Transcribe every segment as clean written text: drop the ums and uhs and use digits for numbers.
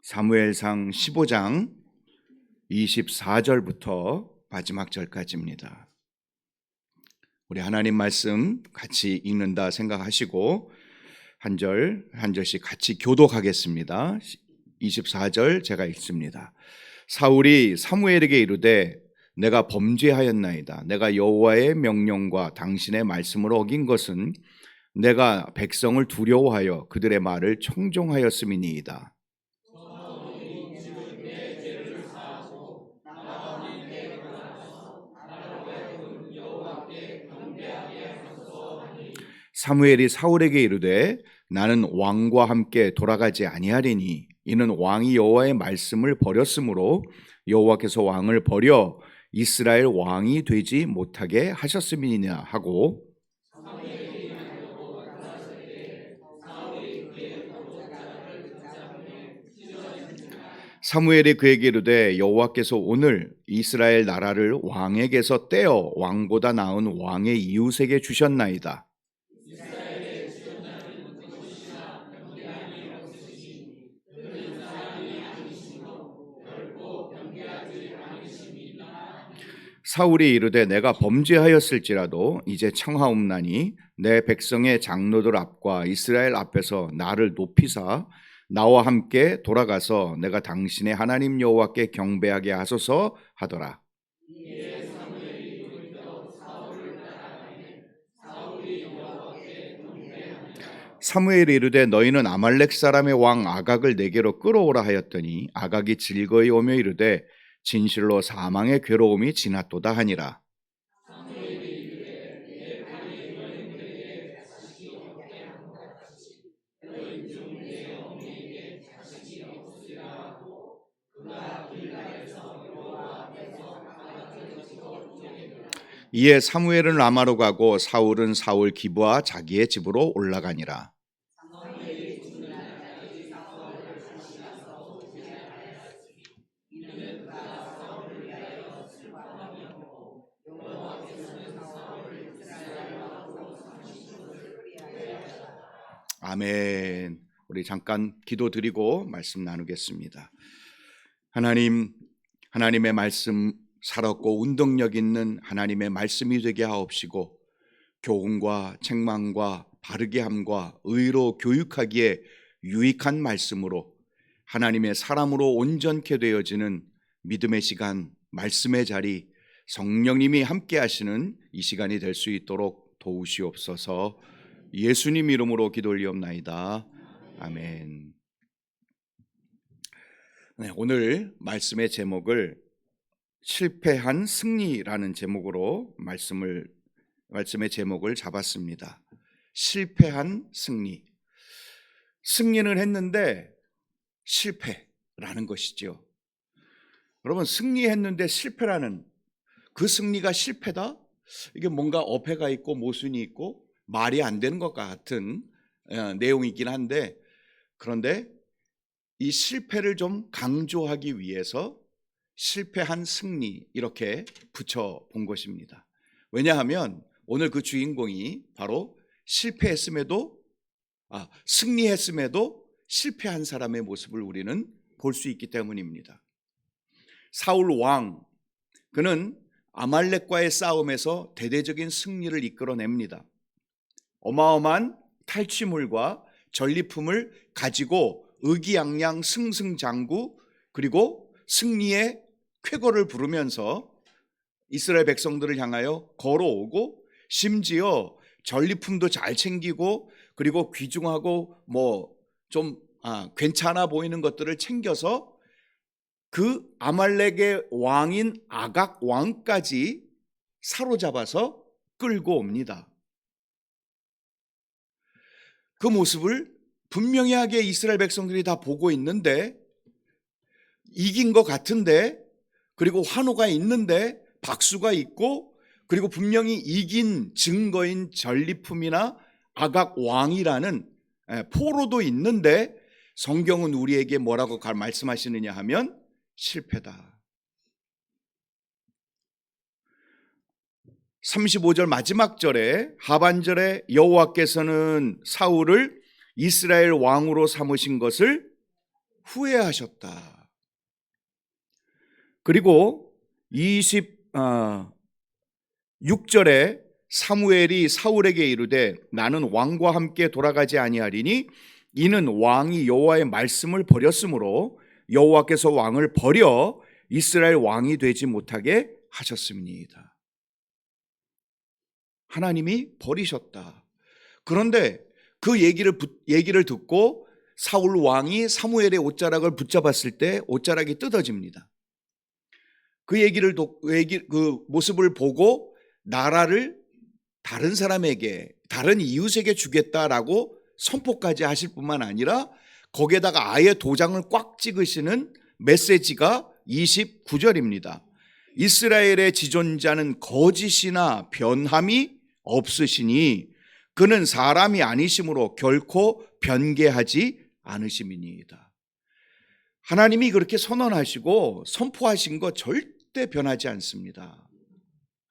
사무엘상 15장 24절부터 마지막 절까지입니다. 우리 하나님 말씀 같이 읽는다 생각하시고 한 절 한 절씩 같이 교독하겠습니다. 24절 제가 읽습니다. 사울이 사무엘에게 이르되 내가 범죄하였나이다. 내가 여호와의 명령과 당신의 말씀을 어긴 것은 내가 백성을 두려워하여 그들의 말을 청종하였음이니이다. 사무엘이 사울에게 이르되 나는 왕과 함께 돌아가지 아니하리니 이는 왕이 여호와의 말씀을 버렸으므로 여호와께서 왕을 버려 이스라엘 왕이 되지 못하게 하셨음이니라 하고, 사무엘이 그에게 이르되 여호와께서 오늘 이스라엘 나라를 왕에게서 떼어 왕보다 나은 왕의 이웃에게 주셨나이다. 사울이 이르되 내가 범죄하였을지라도 이제 청하옵나니 내 백성의 장로들 앞과 이스라엘 앞에서 나를 높이사 나와 함께 돌아가서 내가 당신의 하나님 여호와께 경배하게 하소서 하더라. 사무엘이 이르되 너희는 아말렉 사람의 왕 아각을 내게로 끌어오라 하였더니 아각이 즐거이 오며 이르되 진실로 사망의 괴로움이 지났도다 하니라. 이에 사무엘은 라마로 가고 사울은 사울 기브와 자기의 집으로 올라가니라. 아멘. 우리 잠깐 기도드리고 말씀 나누겠습니다. 하나님, 하나님의 말씀 살았고 운동력 있는 하나님의 말씀이 되게 하옵시고 교훈과 책망과 바르게 함과 의로 교육하기에 유익한 말씀으로 하나님의 사람으로 온전케 되어지는 믿음의 시간, 말씀의 자리, 성령님이 함께 하시는 이 시간이 될 수 있도록 도우시옵소서. 예수님 이름으로 기도 올리옵나이다. 아멘. 네, 오늘 말씀의 제목을 실패한 승리라는 제목으로 말씀의 제목을 잡았습니다. 실패한 승리. 승리는 했는데 실패라는 것이죠. 여러분, 승리했는데 실패라는 그 승리가 실패다? 이게 뭔가 어폐가 있고 모순이 있고 말이 안 되는 것 같은 내용이긴 한데, 그런데 이 실패를 좀 강조하기 위해서 실패한 승리 이렇게 붙여본 것입니다. 왜냐하면 오늘 그 주인공이 바로 승리했음에도 실패한 사람의 모습을 우리는 볼 수 있기 때문입니다. 사울 왕, 그는 아말렉과의 싸움에서 대대적인 승리를 이끌어냅니다. 어마어마한 탈취물과 전리품을 가지고 의기양양 승승장구, 그리고 승리의 쾌거를 부르면서 이스라엘 백성들을 향하여 걸어오고, 심지어 전리품도 잘 챙기고, 그리고 귀중하고 좀 괜찮아 보이는 것들을 챙겨서 그 아말렉의 왕인 아각 왕까지 사로잡아서 끌고 옵니다. 그 모습을 분명하게 이스라엘 백성들이 다 보고 있는데, 이긴 것 같은데, 그리고 환호가 있는데, 박수가 있고, 그리고 분명히 이긴 증거인 전리품이나 아각 왕이라는 포로도 있는데, 성경은 우리에게 뭐라고 말씀하시느냐 하면 실패다. 35절 마지막 절에 하반절에 여호와께서는 사울을 이스라엘 왕으로 삼으신 것을 후회하셨다. 그리고 26절에 사무엘이 사울에게 이르되 나는 왕과 함께 돌아가지 아니하리니 이는 왕이 여호와의 말씀을 버렸으므로 여호와께서 왕을 버려 이스라엘 왕이 되지 못하게 하셨습니다. 하나님이 버리셨다. 그런데 그 얘기를 듣고 사울 왕이 사무엘의 옷자락을 붙잡았을 때 옷자락이 뜯어집니다. 그 모습을 보고 나라를 다른 사람에게, 다른 이웃에게 주겠다라고 선포까지 하실 뿐만 아니라 거기에다가 아예 도장을 꽉 찍으시는 메시지가 29절입니다. 이스라엘의 지존자는 거짓이나 변함이 없으시니 그는 사람이 아니심으로 결코 변개하지 않으심이니이다. 하나님이 그렇게 선언하시고 선포하신 거 절대 변하지 않습니다.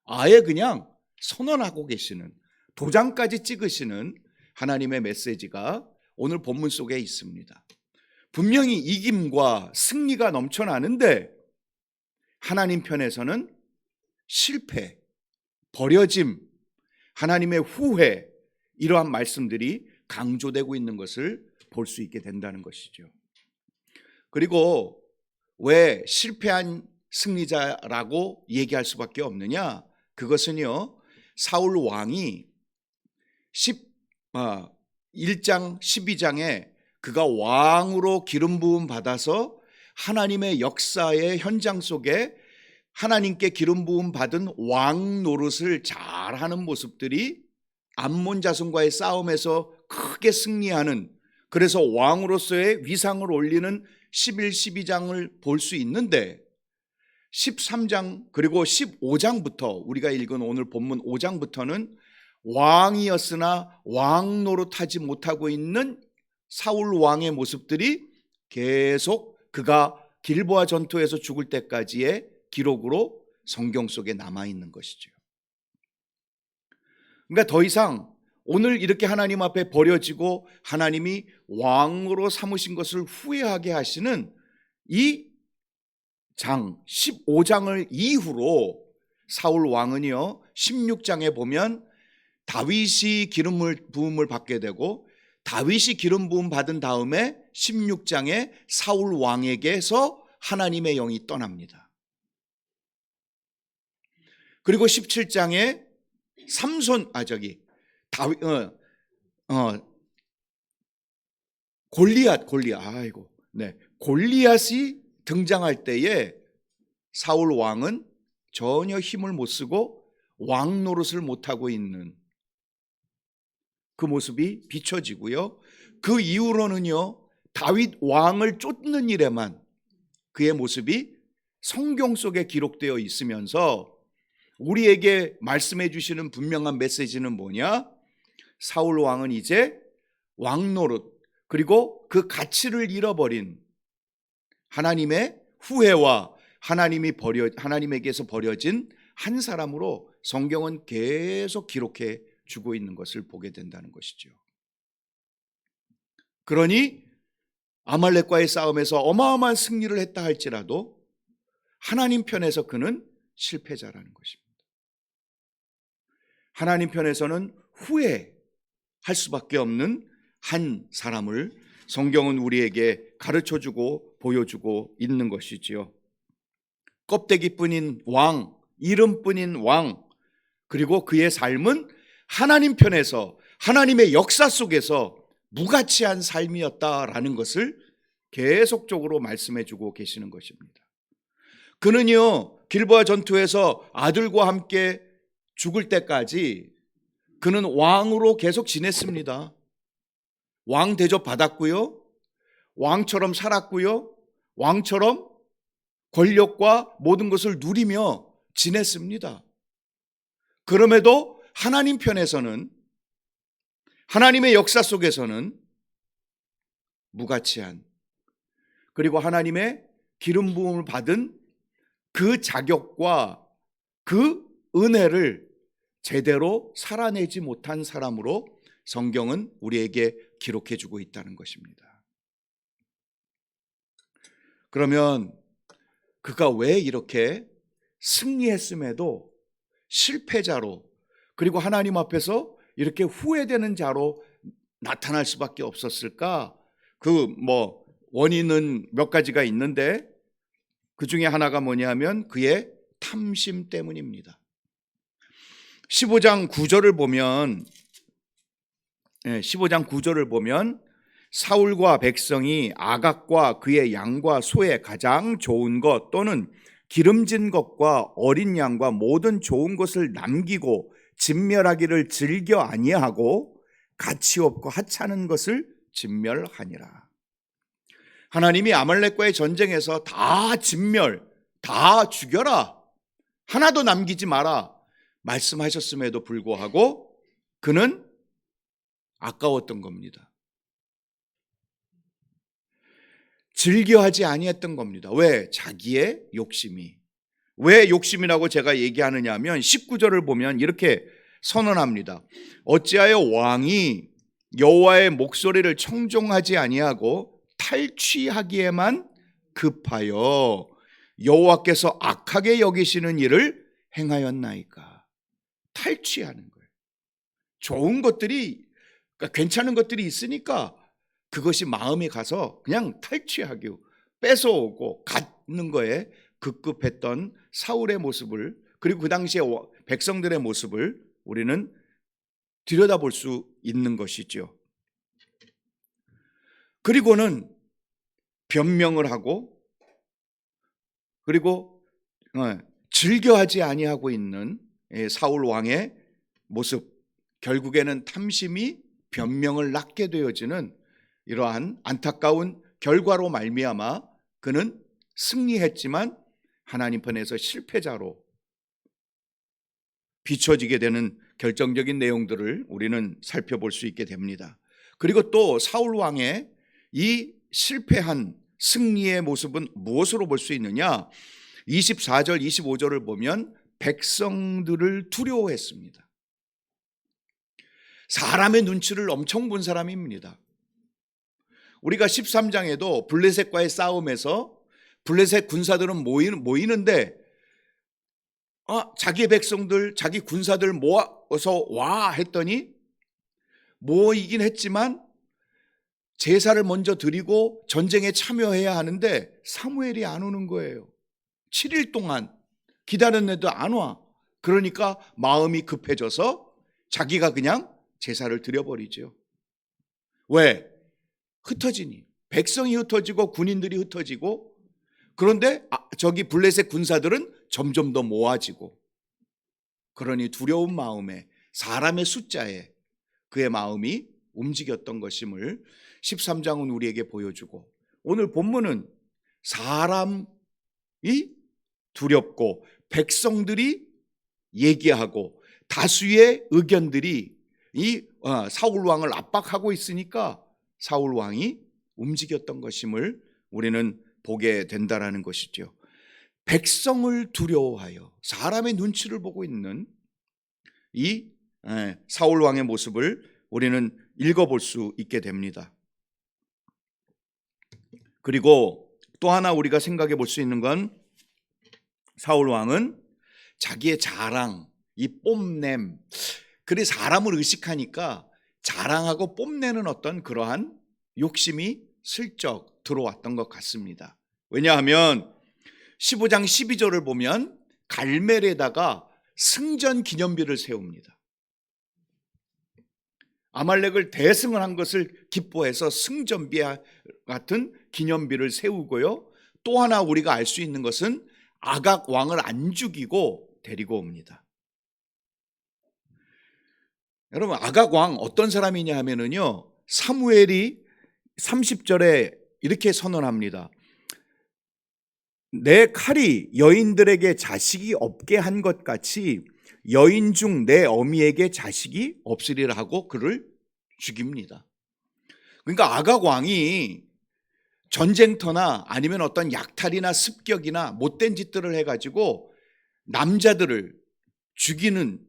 아예 그냥 선언하고 계시는, 도장까지 찍으시는 하나님의 메시지가 오늘 본문 속에 있습니다. 분명히 이김과 승리가 넘쳐나는데 하나님 편에서는 실패, 버려짐, 하나님의 후회, 이러한 말씀들이 강조되고 있는 것을 볼 수 있게 된다는 것이죠. 그리고 왜 실패한 승리자라고 얘기할 수밖에 없느냐? 그것은요, 사울 왕이 1장 12장에 그가 왕으로 기름 부음 받아서 하나님의 역사의 현장 속에 하나님께 기름 부음 받은 왕 노릇을 잘하는 모습들이 암몬 자손과의 싸움에서 크게 승리하는, 그래서 왕으로서의 위상을 올리는 11, 12장을 볼 수 있는데 13장 그리고 15장부터 우리가 읽은 오늘 본문 5장부터는 왕이었으나 왕 노릇하지 못하고 있는 사울 왕의 모습들이 계속 그가 길보아 전투에서 죽을 때까지의 기록으로 성경 속에 남아있는 것이죠. 그러니까 더 이상 오늘 이렇게 하나님 앞에 버려지고 하나님이 왕으로 삼으신 것을 후회하게 하시는 이 장 15장을 이후로 사울 왕은요 16장에 보면 다윗이 기름 부음을 받게 되고, 다윗이 기름 부음 받은 다음에 16장에 사울 왕에게서 하나님의 영이 떠납니다. 그리고 17장에 골리앗이 등장할 때에 사울 왕은 전혀 힘을 못 쓰고 왕 노릇을 못하고 있는 그 모습이 비춰지고요. 그 이후로는요, 다윗 왕을 쫓는 일에만 그의 모습이 성경 속에 기록되어 있으면서 우리에게 말씀해 주시는 분명한 메시지는 뭐냐? 사울 왕은 이제 왕 노릇, 그리고 그 가치를 잃어버린 하나님의 후회와 하나님에게서 버려진 한 사람으로 성경은 계속 기록해 주고 있는 것을 보게 된다는 것이죠. 그러니 아말렉과의 싸움에서 어마어마한 승리를 했다 할지라도 하나님 편에서 그는 실패자라는 것입니다. 하나님 편에서는 후회할 수밖에 없는 한 사람을 성경은 우리에게 가르쳐주고 보여주고 있는 것이지요. 껍데기뿐인 왕, 이름뿐인 왕, 그리고 그의 삶은 하나님 편에서 하나님의 역사 속에서 무가치한 삶이었다라는 것을 계속적으로 말씀해주고 계시는 것입니다. 그는요 길보아 전투에서 아들과 함께 죽을 때까지 그는 왕으로 계속 지냈습니다. 왕 대접 받았고요, 왕처럼 살았고요, 왕처럼 권력과 모든 것을 누리며 지냈습니다. 그럼에도 하나님 편에서는, 하나님의 역사 속에서는 무가치한, 그리고 하나님의 기름 부음을 받은 그 자격과 그 은혜를 제대로 살아내지 못한 사람으로 성경은 우리에게 기록해 주고 있다는 것입니다. 그러면 그가 왜 이렇게 승리했음에도 실패자로, 그리고 하나님 앞에서 이렇게 후회되는 자로 나타날 수밖에 없었을까? 원인은 몇 가지가 있는데 그 중에 하나가 뭐냐면 그의 탐심 때문입니다. 15장 9절을 보면 사울과 백성이 아각과 그의 양과 소의 가장 좋은 것 또는 기름진 것과 어린 양과 모든 좋은 것을 남기고 진멸하기를 즐겨 아니하고 가치 없고 하찮은 것을 진멸하니라. 하나님이 아말렉과의 전쟁에서 다 진멸, 다 죽여라, 하나도 남기지 마라 말씀하셨음에도 불구하고 그는 아까웠던 겁니다. 즐겨하지 아니했던 겁니다. 왜? 자기의 욕심이. 왜 욕심이라고 제가 얘기하느냐 하면 19절을 보면 이렇게 선언합니다. 어찌하여 왕이 여호와의 목소리를 청종하지 아니하고 탈취하기에만 급하여 여호와께서 악하게 여기시는 일을 행하였나이까. 탈취하는 거예요. 좋은 것들이, 그러니까 괜찮은 것들이 있으니까 그것이 마음에 가서 그냥 탈취하고 뺏어오고 갖는 거에 급급했던 사울의 모습을, 그리고 그 당시에 백성들의 모습을 우리는 들여다볼 수 있는 것이죠. 그리고는 변명을 하고, 그리고 즐겨하지 아니하고 있는 사울 왕의 모습, 결국에는 탐심이 변명을 낳게 되어지는 이러한 안타까운 결과로 말미암아 그는 승리했지만 하나님 편에서 실패자로 비춰지게 되는 결정적인 내용들을 우리는 살펴볼 수 있게 됩니다. 그리고 또 사울 왕의 이 실패한 승리의 모습은 무엇으로 볼 수 있느냐? 24절, 25절을 보면 백성들을 두려워했습니다. 사람의 눈치를 엄청 본 사람입니다. 우리가 13장에도 블레셋과의 싸움에서 블레셋 군사들은 모이는데 자기 백성들, 자기 군사들 모아서 와 했더니 모이긴 했지만 제사를 먼저 드리고 전쟁에 참여해야 하는데 사무엘이 안 오는 거예요. 7일 동안 기다렸는데도 안 와. 그러니까 마음이 급해져서 자기가 그냥 제사를 드려버리죠. 왜? 흩어지니. 백성이 흩어지고 군인들이 흩어지고, 그런데 저기 블레셋 군사들은 점점 더 모아지고, 그러니 두려운 마음에, 사람의 숫자에 그의 마음이 움직였던 것임을 13장은 우리에게 보여주고, 오늘 본문은 사람이 두렵고 백성들이 얘기하고 다수의 의견들이 이 사울 왕을 압박하고 있으니까 사울 왕이 움직였던 것임을 우리는 보게 된다라는 것이죠. 백성을 두려워하여 사람의 눈치를 보고 있는 이 사울 왕의 모습을 우리는 읽어볼 수 있게 됩니다. 그리고 또 하나 우리가 생각해 볼 수 있는 건 사울 왕은 자기의 자랑, 이 뽐냄, 그래 사람을 의식하니까 자랑하고 뽐내는 어떤 그러한 욕심이 슬쩍 들어왔던 것 같습니다. 왜냐하면 15장 12절을 보면 갈멜에다가 승전 기념비를 세웁니다. 아말렉을 대승을 한 것을 기뻐해서 승전비 같은 기념비를 세우고요. 또 하나 우리가 알 수 있는 것은 아각 왕을 안 죽이고 데리고 옵니다. 여러분, 아각 왕 어떤 사람이냐 하면은요, 사무엘이 30절에 이렇게 선언합니다. 내 칼이 여인들에게 자식이 없게 한 것 같이 여인 중 내 어미에게 자식이 없으리라 하고 그를 죽입니다. 그러니까 아각 왕이 전쟁터나 아니면 어떤 약탈이나 습격이나 못된 짓들을 해가지고 남자들을 죽이는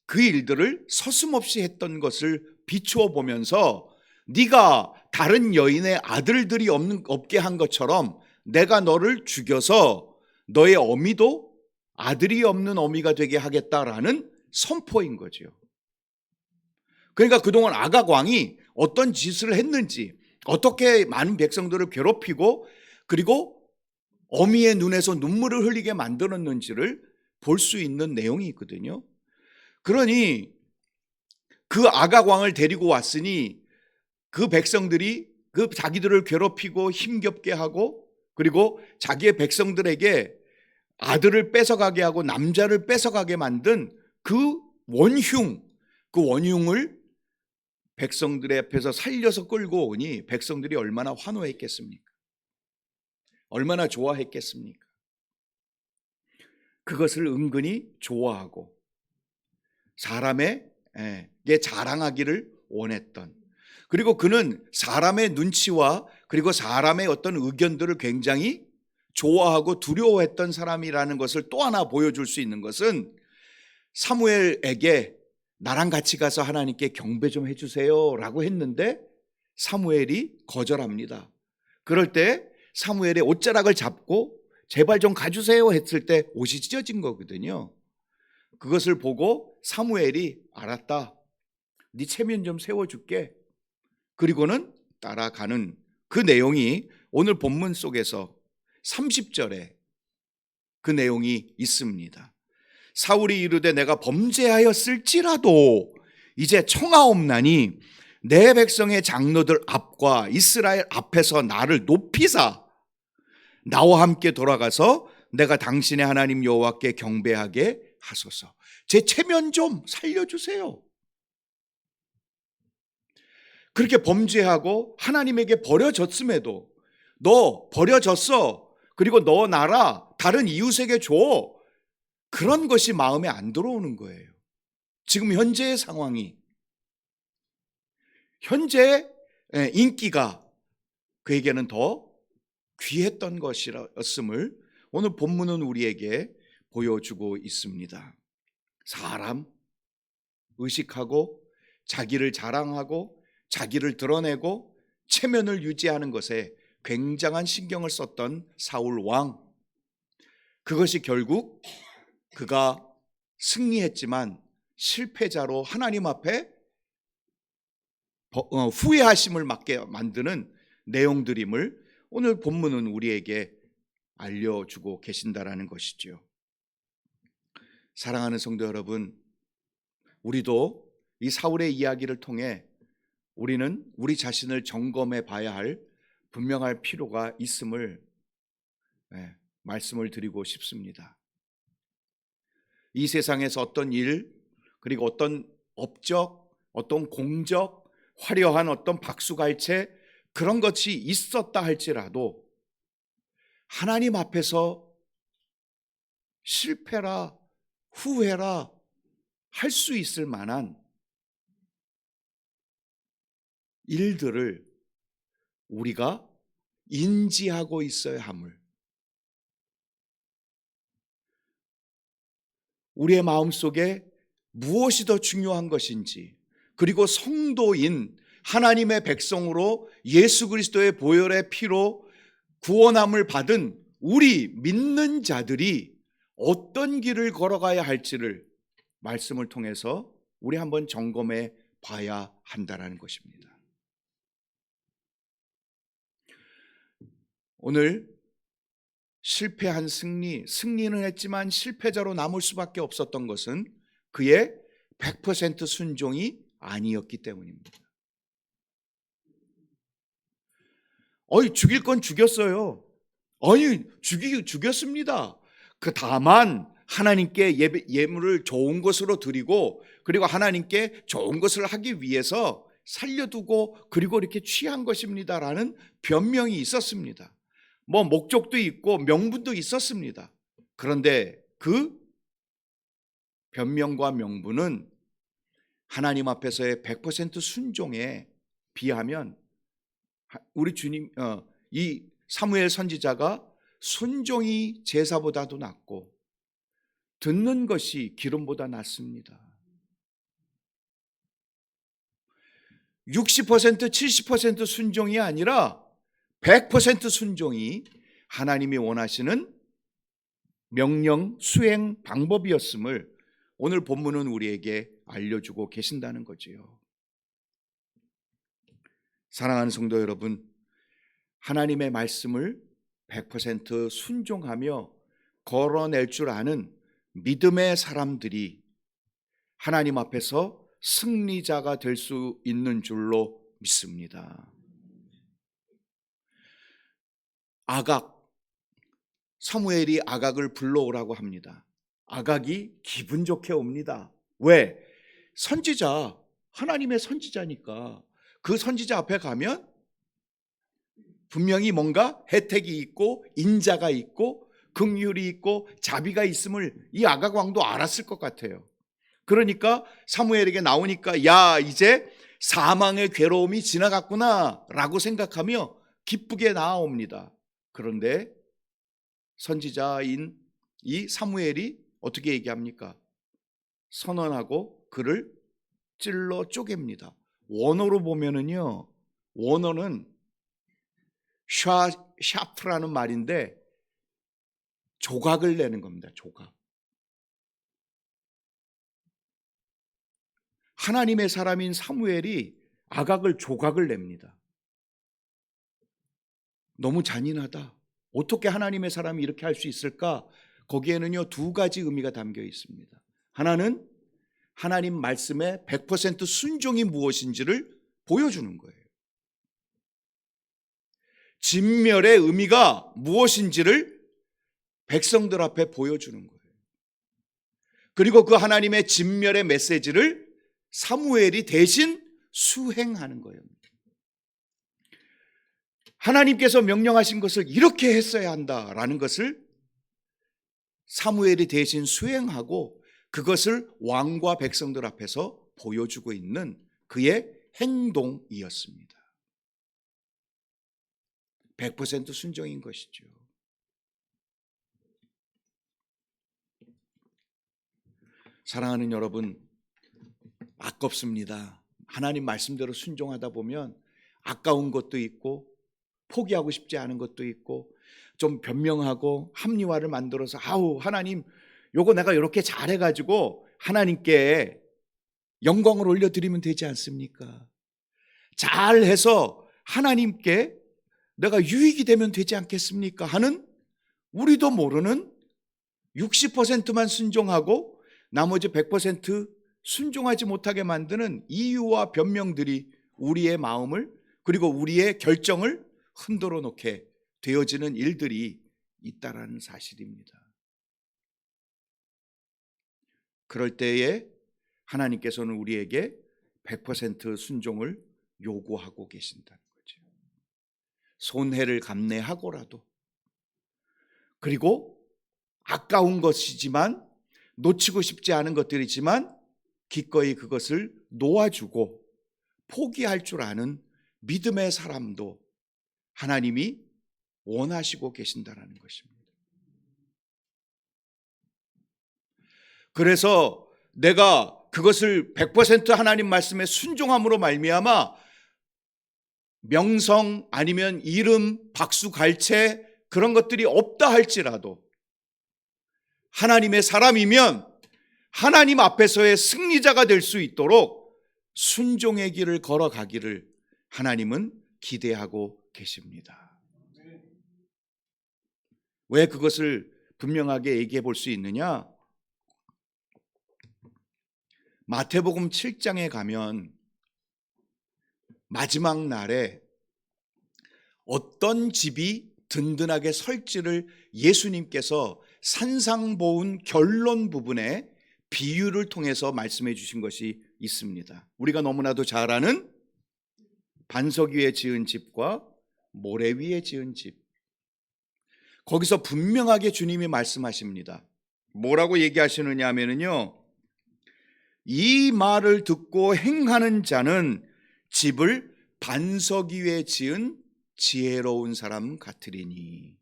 그 일들을 서슴없이 했던 것을 비추어 보면서 네가 다른 여인의 아들들이 없게 한 것처럼 내가 너를 죽여서 너의 어미도 아들이 없는 어미가 되게 하겠다라는 선포인 거죠. 그러니까 그동안 아각 왕이 어떤 짓을 했는지, 어떻게 많은 백성들을 괴롭히고 그리고 어미의 눈에서 눈물을 흘리게 만들었는지를 볼 수 있는 내용이 있거든요. 그러니 그 아각 왕을 데리고 왔으니 그 백성들이 그 자기들을 괴롭히고 힘겹게 하고 그리고 자기의 백성들에게 아들을 뺏어가게 하고 남자를 뺏어가게 만든 그 원흉을 백성들의 앞에서 살려서 끌고 오니 백성들이 얼마나 환호했겠습니까? 얼마나 좋아했겠습니까? 그것을 은근히 좋아하고 사람에게 자랑하기를 원했던, 그리고 그는 사람의 눈치와 그리고 사람의 어떤 의견들을 굉장히 좋아하고 두려워했던 사람이라는 것을 또 하나 보여줄 수 있는 것은 사무엘에게 나랑 같이 가서 하나님께 경배 좀 해주세요 라고 했는데 사무엘이 거절합니다. 그럴 때 사무엘의 옷자락을 잡고 제발 좀 가주세요 했을 때 옷이 찢어진 거거든요. 그것을 보고 사무엘이 알았다, 네 체면 좀 세워줄게. 그리고는 따라가는 그 내용이 오늘 본문 속에서 30절에 그 내용이 있습니다. 사울이 이르되 내가 범죄하였을지라도 이제 청하옵나니 내 백성의 장로들 앞과 이스라엘 앞에서 나를 높이사 나와 함께 돌아가서 내가 당신의 하나님 여호와께 경배하게 하소서. 제 체면 좀 살려주세요. 그렇게 범죄하고 하나님에게 버려졌음에도 너 버려졌어, 그리고 너 나라 다른 이웃에게 줘, 그런 것이 마음에 안 들어오는 거예요. 지금 현재의 상황이, 현재의 인기가 그에게는 더 귀했던 것이었음을 오늘 본문은 우리에게 보여주고 있습니다. 사람 의식하고 자기를 자랑하고 자기를 드러내고 체면을 유지하는 것에 굉장한 신경을 썼던 사울 왕, 그것이 결국 그가 승리했지만 실패자로 하나님 앞에 후회하심을 맞게 만드는 내용들임을 오늘 본문은 우리에게 알려주고 계신다라는 것이죠. 사랑하는 성도 여러분, 우리도 이 사울의 이야기를 통해 우리는 우리 자신을 점검해 봐야 할 분명할 필요가 있음을 말씀을 드리고 싶습니다. 이 세상에서 어떤 일, 그리고 어떤 업적, 어떤 공적, 화려한 어떤 박수갈채, 그런 것이 있었다 할지라도 하나님 앞에서 실패라, 후회라 할 수 있을 만한 일들을 우리가 인지하고 있어야 함을, 우리의 마음속에 무엇이 더 중요한 것인지, 그리고 성도인 하나님의 백성으로 예수 그리스도의 보혈의 피로 구원함을 받은 우리 믿는 자들이 어떤 길을 걸어가야 할지를 말씀을 통해서 우리 한번 점검해 봐야 한다는 것입니다. 오늘 실패한 승리는 했지만 실패자로 남을 수밖에 없었던 것은 그의 100% 순종이 아니었기 때문입니다. 죽일 건 죽였어요. 죽였습니다. 다만 하나님께 예물을 좋은 것으로 드리고 그리고 하나님께 좋은 것을 하기 위해서 살려두고 그리고 이렇게 취한 것입니다라는 변명이 있었습니다. 목적도 있고 명분도 있었습니다. 그런데 그 변명과 명분은 하나님 앞에서의 100% 순종에 비하면 우리 주님, 이 사무엘 선지자가 순종이 제사보다도 낫고 듣는 것이 기름보다 낫습니다. 60% 70% 순종이 아니라 100% 순종이 하나님이 원하시는 명령 수행 방법이었음을 오늘 본문은 우리에게 알려주고 계신다는 거지요. 사랑하는 성도 여러분, 하나님의 말씀을 100% 순종하며 걸어낼 줄 아는 믿음의 사람들이 하나님 앞에서 승리자가 될 수 있는 줄로 믿습니다. 사무엘이 아각을 불러오라고 합니다. 아각이 기분 좋게 옵니다. 왜? 선지자, 하나님의 선지자니까 그 선지자 앞에 가면 분명히 뭔가 혜택이 있고 인자가 있고 긍휼이 있고 자비가 있음을 이 아각 왕도 알았을 것 같아요. 그러니까 사무엘에게 나오니까 야, 이제 사망의 괴로움이 지나갔구나 라고 생각하며 기쁘게 나아옵니다. 그런데 선지자인 이 사무엘이 어떻게 얘기합니까? 선언하고 그를 찔러 쪼갭니다. 원어로 보면은요, 원어는 샤프라는 말인데 조각을 내는 겁니다. 조각. 하나님의 사람인 사무엘이 아각을 조각을 냅니다. 너무 잔인하다. 어떻게 하나님의 사람이 이렇게 할 수 있을까? 거기에는요, 두 가지 의미가 담겨 있습니다. 하나는 하나님 말씀의 100% 순종이 무엇인지를 보여주는 거예요. 진멸의 의미가 무엇인지를 백성들 앞에 보여주는 거예요. 그리고 그 하나님의 진멸의 메시지를 사무엘이 대신 수행하는 거예요. 하나님께서 명령하신 것을 이렇게 했어야 한다라는 것을 사무엘이 대신 수행하고 그것을 왕과 백성들 앞에서 보여주고 있는 그의 행동이었습니다. 100% 순종인 것이죠. 사랑하는 여러분, 아깝습니다. 하나님 말씀대로 순종하다 보면 아까운 것도 있고 포기하고 싶지 않은 것도 있고 좀 변명하고 합리화를 만들어서 하나님 요거 내가 이렇게 잘해가지고 하나님께 영광을 올려드리면 되지 않습니까? 잘해서 하나님께 내가 유익이 되면 되지 않겠습니까? 하는 우리도 모르는 60%만 순종하고 나머지 100% 순종하지 못하게 만드는 이유와 변명들이 우리의 마음을 그리고 우리의 결정을 흔들어 놓게 되어지는 일들이 있다라는 사실입니다. 그럴 때에 하나님께서는 우리에게 100% 순종을 요구하고 계신다는 거죠. 손해를 감내하고라도, 그리고 아까운 것이지만 놓치고 싶지 않은 것들이지만 기꺼이 그것을 놓아주고 포기할 줄 아는 믿음의 사람도 하나님이 원하시고 계신다는 것입니다. 그래서 내가 그것을 100% 하나님 말씀에 순종함으로 말미암아 명성 아니면 이름, 박수, 갈채 그런 것들이 없다 할지라도 하나님의 사람이면 하나님 앞에서의 승리자가 될 수 있도록 순종의 길을 걸어가기를 하나님은 기대하고 계십니다. 왜 그것을 분명하게 얘기해 볼 수 있느냐? 마태복음 7장에 가면 마지막 날에 어떤 집이 든든하게 설지를 예수님께서 산상보훈 결론 부분에 비유를 통해서 말씀해 주신 것이 있습니다. 우리가 너무나도 잘 아는 반석 위에 지은 집과 모래 위에 지은 집. 거기서 분명하게 주님이 말씀하십니다. 뭐라고 얘기하시느냐 하면요, 이 말을 듣고 행하는 자는 집을 반석 위에 지은 지혜로운 사람 같으리니.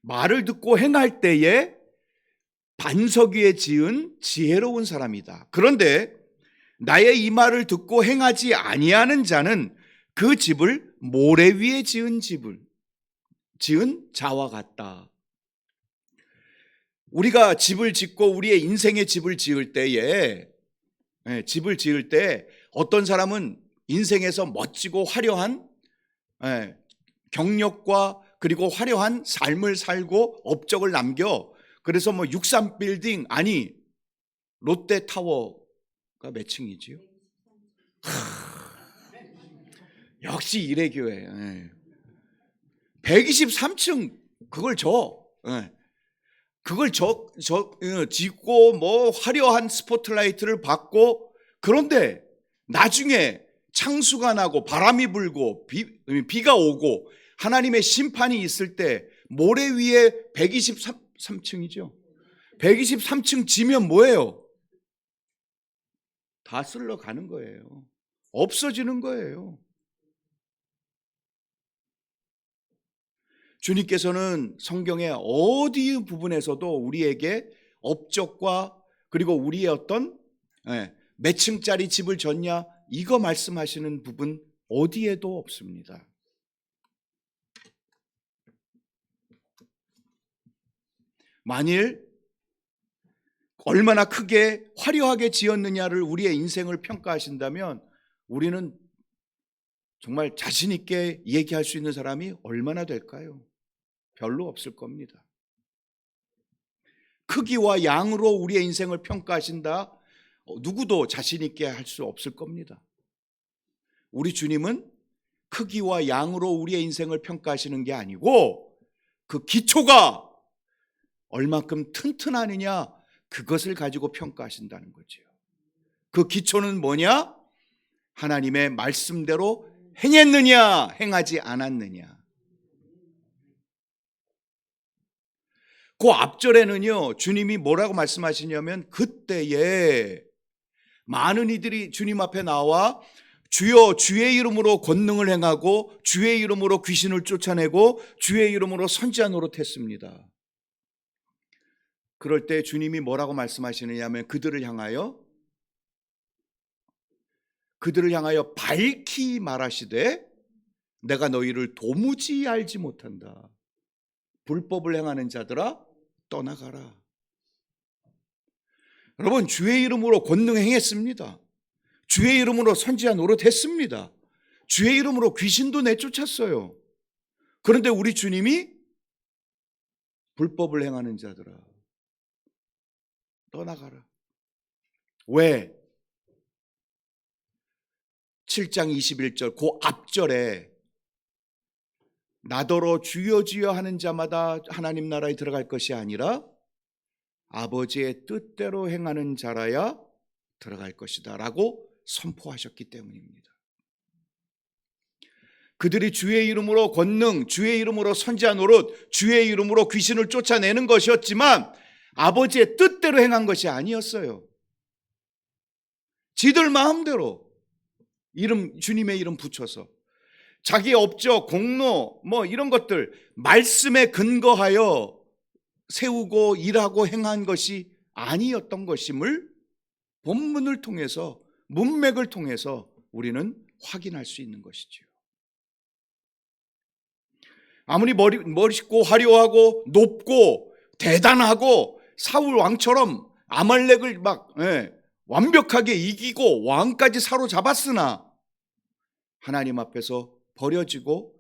말을 듣고 행할 때에 반석 위에 지은 지혜로운 사람이다. 그런데 나의 이 말을 듣고 행하지 아니하는 자는 그 집을 모래 위에 지은 집을, 지은 자와 같다. 우리가 집을 짓고 우리의 인생의 집을 지을 때에 집을 지을 때 어떤 사람은 인생에서 멋지고 화려한 경력과 그리고 화려한 삶을 살고 업적을 남겨 그래서 뭐 63빌딩 아니 롯데타워가 몇 층이지요? 역시 이래교회 123층 그걸 짓고 뭐 화려한 스포트라이트를 받고 그런데 나중에 창수가 나고 바람이 불고 비가 오고 하나님의 심판이 있을 때 모래 위에 123층이죠. 123층 지면 뭐예요? 다 쓸려가는 거예요. 없어지는 거예요. 주님께서는 성경의 어디 부분에서도 우리에게 업적과 그리고 우리의 어떤 몇 층짜리 집을 졌냐 이거 말씀하시는 부분 어디에도 없습니다. 만일 얼마나 크게 화려하게 지었느냐를 우리의 인생을 평가하신다면 우리는 정말 자신 있게 얘기할 수 있는 사람이 얼마나 될까요? 별로 없을 겁니다. 크기와 양으로 우리의 인생을 평가하신다? 누구도 자신 있게 할 수 없을 겁니다. 우리 주님은 크기와 양으로 우리의 인생을 평가하시는 게 아니고 그 기초가 얼만큼 튼튼하느냐 그것을 가지고 평가하신다는 거죠. 그 기초는 뭐냐? 하나님의 말씀대로 행했느냐 행하지 않았느냐. 그 앞절에는요 주님이 뭐라고 말씀하시냐면 그때에 많은 이들이 주님 앞에 나와 주여 주의 이름으로 권능을 행하고 주의 이름으로 귀신을 쫓아내고 주의 이름으로 선지자 노릇했습니다. 그럴 때 주님이 뭐라고 말씀하시느냐 하면 그들을 향하여 밝히 말하시되 내가 너희를 도무지 알지 못한다. 불법을 행하는 자들아 떠나가라. 여러분 주의 이름으로 권능 행했습니다. 주의 이름으로 선지자 노릇했습니다. 주의 이름으로 귀신도 내쫓았어요. 그런데 우리 주님이 불법을 행하는 자들아 떠나가라. 왜? 7장 21절 그 앞절에 나더러 주여 주여 하는 자마다 하나님 나라에 들어갈 것이 아니라 아버지의 뜻대로 행하는 자라야 들어갈 것이다 라고 선포하셨기 때문입니다. 그들이 주의 이름으로 권능, 주의 이름으로 선지자 노릇, 주의 이름으로 귀신을 쫓아내는 것이었지만 아버지의 뜻대로 행한 것이 아니었어요. 지들 마음대로 주님의 이름 붙여서 자기 업적, 공로 뭐 이런 것들 말씀에 근거하여 세우고 일하고 행한 것이 아니었던 것임을 본문을 통해서 문맥을 통해서 우리는 확인할 수 있는 것이지요. 아무리 멋있고 화려하고 높고 대단하고 사울 왕처럼 아말렉을 막 완벽하게 이기고 왕까지 사로잡았으나 하나님 앞에서 버려지고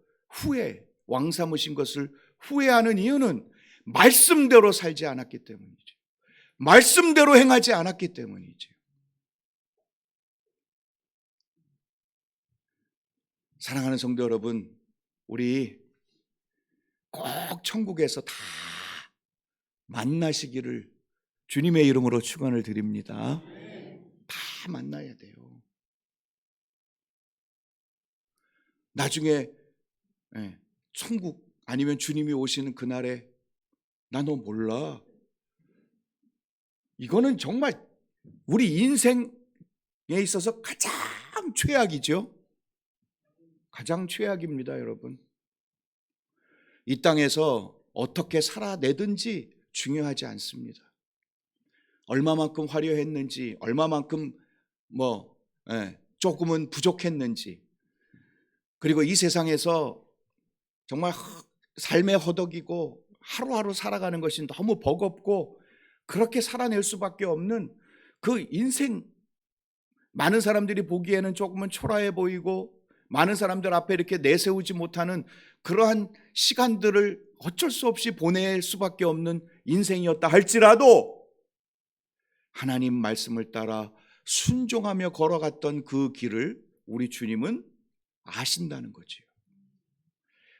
왕 삼으신 것을 후회하는 이유는 말씀대로 살지 않았기 때문이죠. 말씀대로 행하지 않았기 때문이죠. 사랑하는 성도 여러분, 우리 꼭 천국에서 다 만나시기를 주님의 이름으로 축원을 드립니다. 다 만나야 돼요. 나중에 천국 아니면 주님이 오시는 그날에 나 너 몰라. 이거는 정말 우리 인생에 있어서 가장 최악이죠. 가장 최악입니다, 여러분. 이 땅에서 어떻게 살아내든지 중요하지 않습니다. 얼마만큼 화려했는지, 얼마만큼 조금은 부족했는지, 그리고 이 세상에서 정말 삶에 허덕이고 하루하루 살아가는 것이 너무 버겁고 그렇게 살아낼 수밖에 없는 그 인생, 많은 사람들이 보기에는 조금은 초라해 보이고 많은 사람들 앞에 이렇게 내세우지 못하는 그러한 시간들을 어쩔 수 없이 보낼 수밖에 없는 인생이었다 할지라도 하나님 말씀을 따라 순종하며 걸어갔던 그 길을 우리 주님은 아신다는 거지요.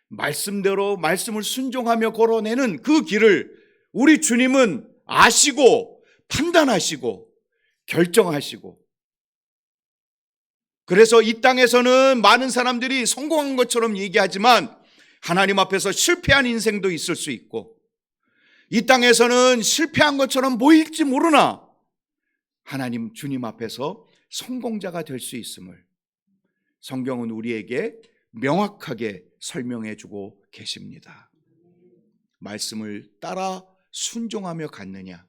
말씀대로 말씀을 순종하며 걸어내는 그 길을 우리 주님은 아시고 판단하시고 결정하시고, 그래서 이 땅에서는 많은 사람들이 성공한 것처럼 얘기하지만 하나님 앞에서 실패한 인생도 있을 수 있고, 이 땅에서는 실패한 것처럼 보일지 모르나 하나님 주님 앞에서 성공자가 될 수 있음을 성경은 우리에게 명확하게 설명해 주고 계십니다. 말씀을 따라 순종하며 갔느냐,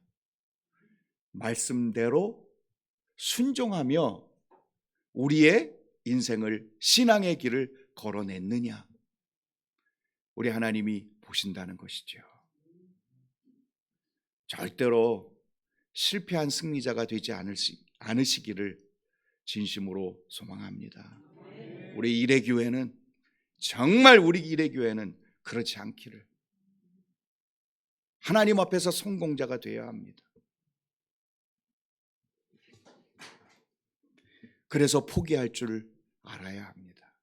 말씀대로 순종하며 우리의 인생을, 신앙의 길을 걸어냈느냐, 우리 하나님이 보신다는 것이죠. 절대로 실패한 승리자가 되지 않으시기를 진심으로 소망합니다. 우리 일회교회는, 정말 우리 일회교회는 그렇지 않기를, 하나님 앞에서 성공자가 되어야 합니다. 그래서 포기할 줄 알아야 합니다.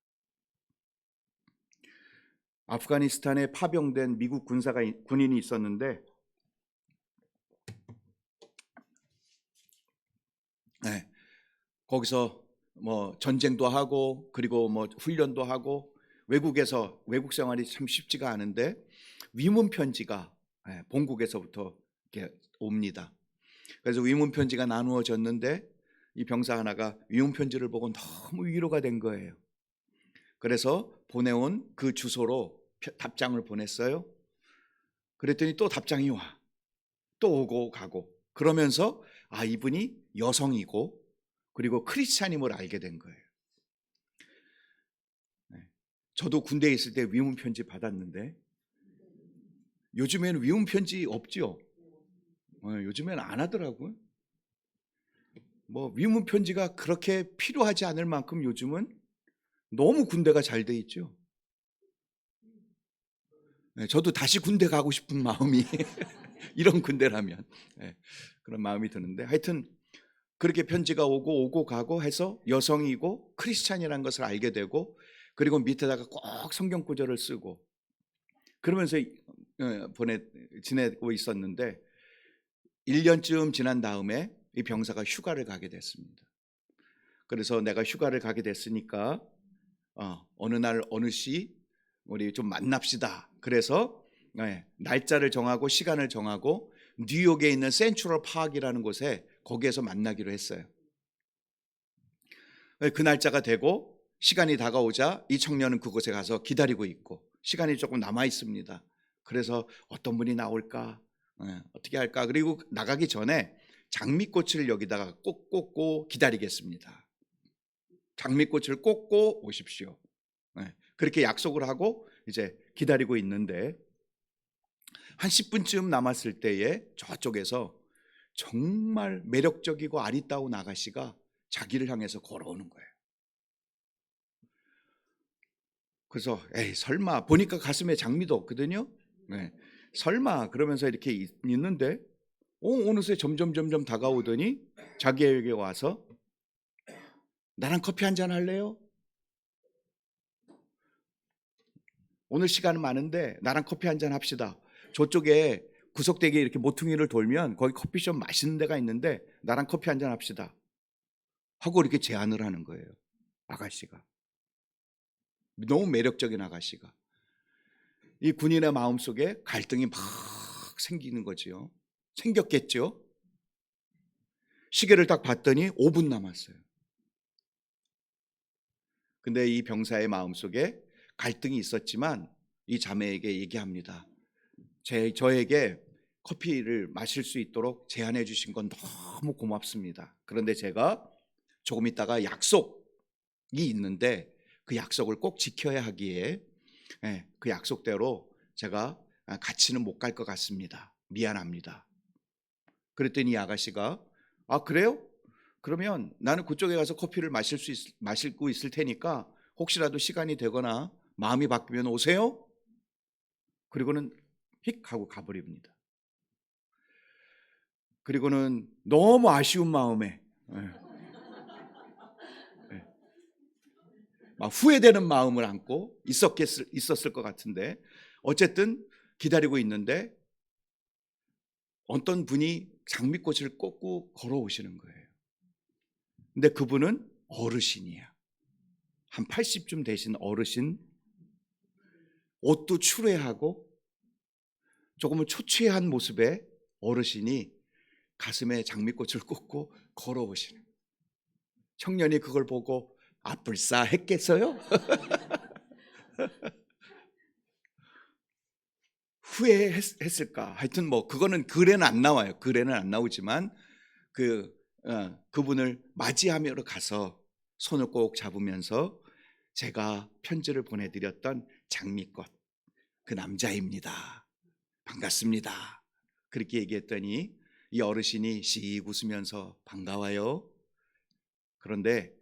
아프가니스탄에 파병된 미국 군인이 있었는데, 거기서 전쟁도 하고 그리고 훈련도 하고 외국에서 외국 생활이 참 쉽지가 않은데 위문 편지가 본국에서부터 이렇게 옵니다. 그래서 위문 편지가 나누어졌는데 이 병사 하나가 위문 편지를 보고 너무 위로가 된 거예요. 그래서 보내온 그 주소로 답장을 보냈어요. 그랬더니 또 답장이 와. 또 오고 가고. 그러면서 이분이 여성이고 그리고 크리스찬임을 알게 된 거예요. 저도 군대에 있을 때 위문 편지 받았는데 요즘에는 위문 편지 없죠. 요즘에는 안 하더라고요. 위문 편지가 그렇게 필요하지 않을 만큼 요즘은 너무 군대가 잘 돼 있죠. 저도 다시 군대 가고 싶은 마음이 이런 군대라면 그런 마음이 드는데, 하여튼 그렇게 편지가 오고 가고 해서 여성이고 크리스찬이라는 것을 알게 되고, 그리고 밑에다가 꼭 성경 구절을 쓰고 그러면서 지내고 있었는데 1년쯤 지난 다음에 이 병사가 휴가를 가게 됐습니다. 그래서 내가 휴가를 가게 됐으니까 어느 날 어느 시 우리 좀 만납시다. 그래서 날짜를 정하고 시간을 정하고 뉴욕에 있는 센트럴 파크이라는 곳에, 거기에서 만나기로 했어요. 그 날짜가 되고 시간이 다가오자 이 청년은 그곳에 가서 기다리고 있고, 시간이 조금 남아 있습니다. 그래서 어떤 분이 나올까, 어떻게 할까. 그리고 나가기 전에 장미꽃을 여기다가 꼭 꽂고 기다리겠습니다. 장미꽃을 꽂고 오십시오. 그렇게 약속을 하고 이제 기다리고 있는데 한 10분쯤 남았을 때에 저쪽에서 정말 매력적이고 아리따운 아가씨가 자기를 향해서 걸어오는 거예요. 그래서 설마, 보니까 가슴에 장미도 없거든요. 설마 그러면서 이렇게 있는데 어느새 점점 다가오더니 자기에게 와서 나랑 커피 한잔 할래요? 오늘 시간 많은데 나랑 커피 한잔 합시다. 저쪽에 구석대기에 이렇게 모퉁이를 돌면 거기 커피숍 맛있는 데가 있는데 나랑 커피 한잔 합시다 하고 이렇게 제안을 하는 거예요. 아가씨가, 너무 매력적인 아가씨가. 이 군인의 마음속에 갈등이 막 생기는 거지요. 생겼겠죠. 시계를 딱 봤더니 5분 남았어요. 근데 이 병사의 마음속에 갈등이 있었지만 이 자매에게 얘기합니다. 저에게 커피를 마실 수 있도록 제안해 주신 건 너무 고맙습니다. 그런데 제가 조금 있다가 약속이 있는데 그 약속을 꼭 지켜야 하기에 그 약속대로 제가 같이는 못 갈 것 같습니다. 미안합니다. 그랬더니 이 아가씨가 그래요? 그러면 나는 그쪽에 가서 커피를 마시고 있을 테니까 혹시라도 시간이 되거나 마음이 바뀌면 오세요? 그리고는 휙 하고 가버립니다. 그리고는 너무 아쉬운 마음에 막 후회되는 마음을 안고 있었을 것 같은데 어쨌든 기다리고 있는데 어떤 분이 장미꽃을 꽂고 걸어오시는 거예요. 근데 그분은 어르신이야. 한 80쯤 되신 어르신, 옷도 추레하고 조금은 초췌한 모습의 어르신이 가슴에 장미꽃을 꽂고 걸어오시는 거예요. 청년이 그걸 보고 불싸 했겠어요? 후회했을까? 하여튼 뭐 그거는 글에는 안 나와요. 글에는 안 나오지만 그분을 맞이하며 가서 손을 꼭 잡으면서 제가 편지를 보내드렸던 장미꽃 그 남자입니다. 반갑습니다. 그렇게 얘기했더니 이 어르신이 씩 웃으면서 반가워요. 그런데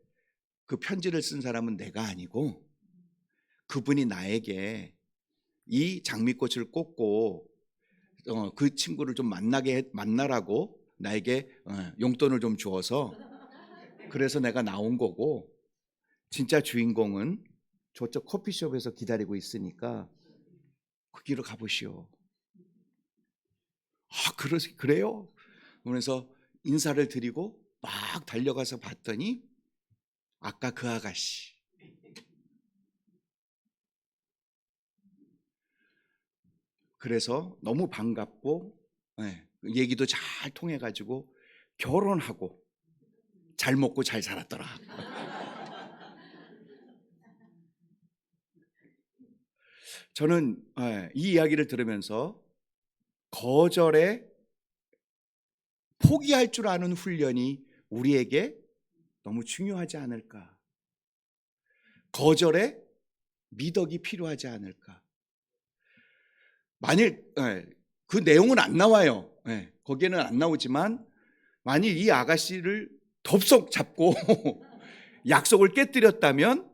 그 편지를 쓴 사람은 내가 아니고 그분이 나에게 이 장미꽃을 꽂고 그 친구를 좀 만나라고 나에게 용돈을 좀 주어서 그래서 내가 나온 거고 진짜 주인공은 저쪽 커피숍에서 기다리고 있으니까 그 길로 가보시오. 그래요? 그러면서 인사를 드리고 막 달려가서 봤더니 아까 그 아가씨. 그래서 너무 반갑고 얘기도 잘 통해가지고 결혼하고 잘 먹고 잘 살았더라. 저는 이 이야기를 들으면서 거절에 포기할 줄 아는 훈련이 우리에게 너무 중요하지 않을까. 거절에 미덕이 필요하지 않을까. 만일 그 내용은 안 나와요. 거기에는 안 나오지만 만일 이 아가씨를 덥석 잡고 약속을 깨뜨렸다면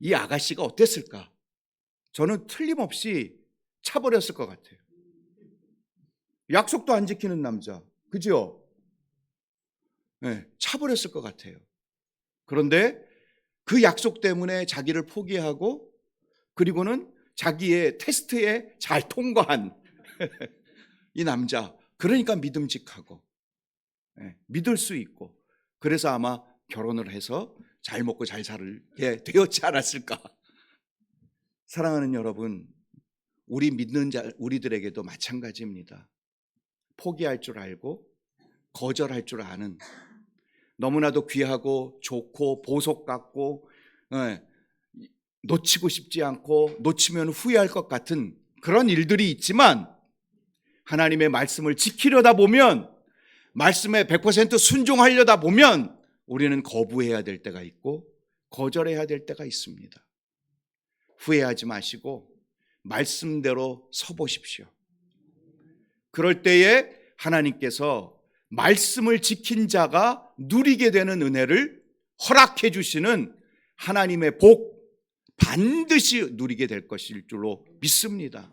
이 아가씨가 어땠을까? 저는 틀림없이 차버렸을 것 같아요. 약속도 안 지키는 남자, 그죠? 차버렸을 것 같아요. 그런데 그 약속 때문에 자기를 포기하고 그리고는 자기의 테스트에 잘 통과한 이 남자, 그러니까 믿음직하고 믿을 수 있고 그래서 아마 결혼을 해서 잘 먹고 잘 살게 되었지 않았을까. 사랑하는 여러분, 우리 믿는 우리들에게도 마찬가지입니다. 포기할 줄 알고 거절할 줄 아는, 너무나도 귀하고 좋고 보석 같고 놓치고 싶지 않고 놓치면 후회할 것 같은 그런 일들이 있지만 하나님의 말씀을 지키려다 보면, 말씀에 100% 순종하려다 보면 우리는 거부해야 될 때가 있고 거절해야 될 때가 있습니다. 후회하지 마시고 말씀대로 서보십시오. 그럴 때에 하나님께서 말씀을 지킨 자가 누리게 되는 은혜를 허락해 주시는 하나님의 복 반드시 누리게 될 것일 줄로 믿습니다.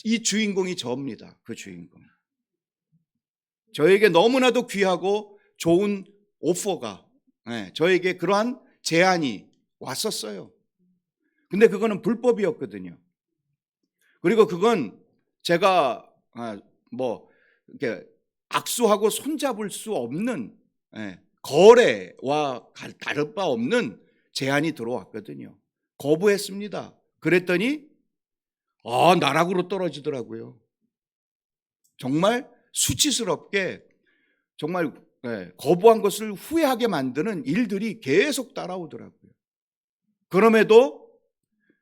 이 주인공이 저입니다. 그 주인공. 저에게 너무나도 귀하고 좋은 오퍼가, 저에게 그러한 제안이 왔었어요. 근데 그거는 불법이었거든요. 그리고 그건 제가 이렇게 악수하고 손잡을 수 없는 거래와 다를 바 없는 제안이 들어왔거든요. 거부했습니다. 그랬더니 나락으로 떨어지더라고요. 정말 수치스럽게 정말 거부한 것을 후회하게 만드는 일들이 계속 따라오더라고요. 그럼에도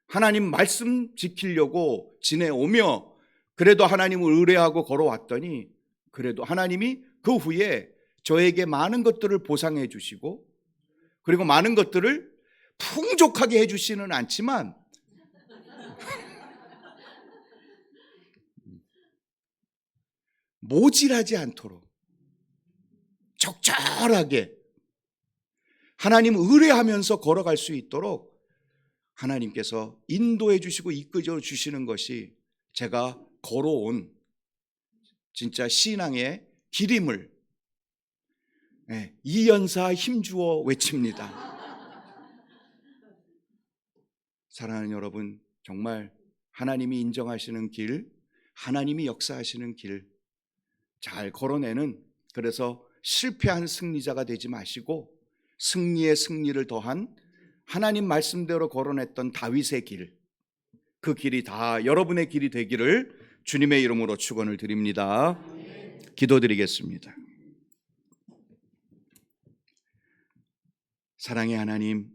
하나님 말씀 지키려고 지내오며 그래도 하나님을 의뢰하고 걸어왔더니 그래도 하나님이 그 후에 저에게 많은 것들을 보상해 주시고 그리고 많은 것들을 풍족하게 해주시는 않지만 모질하지 않도록 적절하게 하나님 의뢰하면서 걸어갈 수 있도록 하나님께서 인도해 주시고 이끌어 주시는 것이 제가 걸어온 진짜 신앙의 길임을 이연사 힘주어 외칩니다. 사랑하는 여러분, 정말 하나님이 인정하시는 길, 하나님이 역사하시는 길 잘 걸어내는, 그래서 실패한 승리자가 되지 마시고 승리의 승리를 더한 하나님 말씀대로 걸어냈던 다윗의 길, 그 길이 다 여러분의 길이 되기를 주님의 이름으로 축원을 드립니다. 기도드리겠습니다. 사랑의 하나님,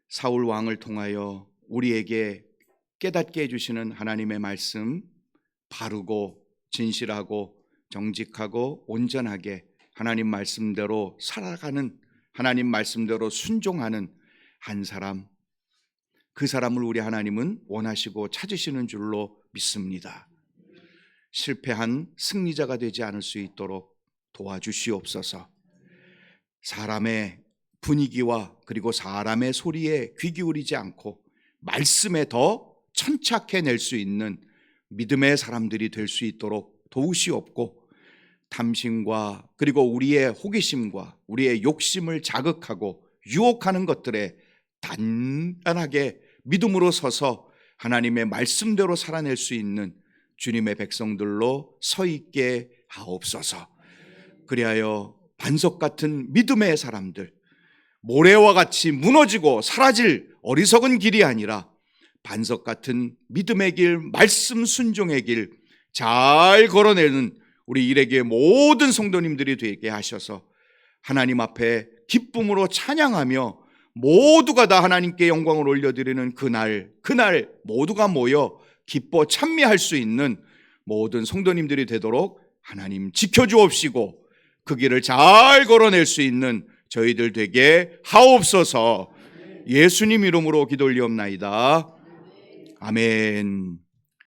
사울 왕을 통하여 우리에게 깨닫게 해주시는 하나님의 말씀, 바르고 진실하고 정직하고 온전하게 하나님 말씀대로 살아가는, 하나님 말씀대로 순종하는 한 사람, 그 사람을 우리 하나님은 원하시고 찾으시는 줄로 믿습니다. 실패한 승리자가 되지 않을 수 있도록 도와주시옵소서. 사람의 분위기와 그리고 사람의 소리에 귀 기울이지 않고 말씀에 더 천착해낼 수 있는 믿음의 사람들이 될 수 있도록 도우시옵고, 탐심과 그리고 우리의 호기심과 우리의 욕심을 자극하고 유혹하는 것들에 단단하게 믿음으로 서서 하나님의 말씀대로 살아낼 수 있는 주님의 백성들로 서 있게 하옵소서. 그리하여 반석 같은 믿음의 사람들, 모래와 같이 무너지고 사라질 어리석은 길이 아니라 반석 같은 믿음의 길, 말씀 순종의 길 잘 걸어내는 우리 일에게 모든 성도님들이 되게 하셔서 하나님 앞에 기쁨으로 찬양하며 모두가 다 하나님께 영광을 올려드리는 그날 모두가 모여 기뻐 찬미할 수 있는 모든 성도님들이 되도록 하나님 지켜주옵시고 그 길을 잘 걸어낼 수 있는 저희들 되게 하옵소서. 예수님 이름으로 기도 올리옵나이다. 아멘.